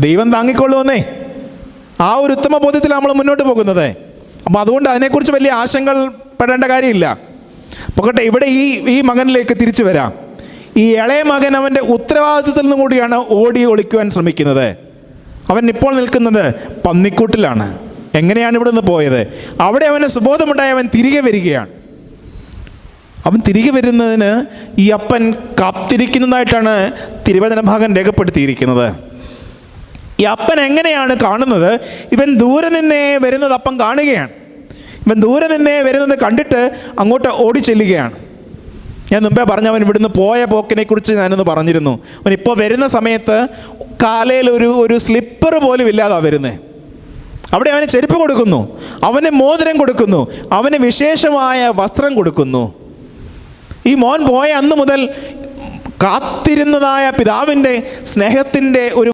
ദൈവം താങ്ങിക്കൊള്ളുമെന്നേ. ആ ഒരു ഉത്തമ ബോധ്യത്തിൽ നമ്മൾ മുന്നോട്ട് പോകുന്നത്. അപ്പോൾ അതുകൊണ്ട് അതിനെക്കുറിച്ച് വലിയ ആശങ്കകൾ പെടേണ്ട കാര്യമില്ല. പോകട്ടെ, ഇവിടെ ഈ മകനിലേക്ക് തിരിച്ചു വരാം. ഈ ഇളയ മകൻ അവൻ്റെ ഉത്തരവാദിത്വത്തിൽ നിന്നും കൂടിയാണ് ഓടി ഒളിക്കുവാൻ ശ്രമിക്കുന്നത്. അവൻ ഇപ്പോൾ നിൽക്കുന്നത് പന്നിക്കൂട്ടിലാണ്. എങ്ങനെയാണ് ഇവിടെ നിന്ന് പോയത്? അവിടെ അവന് സുബോധമുണ്ടായി അവൻ തിരികെ വരികയാണ്. അവൻ തിരികെ വരുന്നതിന് ഈ അപ്പൻ കാത്തിരിക്കുന്നതായിട്ടാണ് തിരുവചന ഭാഗം രേഖപ്പെടുത്തിയിരിക്കുന്നത്. ഈ അപ്പൻ എങ്ങനെയാണ് കാണുന്നത്? ഇവൻ ദൂരെ നിന്നേ വരുന്നത് അപ്പൻ കാണുകയാണ്. ഇവൻ ദൂരെ നിന്നേ വരുന്നത് കണ്ടിട്ട് അങ്ങോട്ട് ഓടി ചെല്ലുകയാണ്. ഞാൻ മുമ്പേ പറഞ്ഞ അവൻ ഇവിടുന്ന് പോയ പോക്കിനെ കുറിച്ച് ഞാനൊന്ന് പറഞ്ഞിരുന്നു. അവൻ ഇപ്പോൾ വരുന്ന സമയത്ത് കാലയിൽ ഒരു സ്ലിപ്പർ പോലും ഇല്ലാതാണ് വരുന്നത്. അവിടെ അവന് ചെരുപ്പ് കൊടുക്കുന്നു, അവന് മോതിരം കൊടുക്കുന്നു, അവന് വിശേഷമായ വസ്ത്രം കൊടുക്കുന്നു. ഈ മോൻ പോയ അന്ന് മുതൽ കാത്തിരുന്നതായ പിതാവിൻ്റെ സ്നേഹത്തിൻ്റെ ഒരു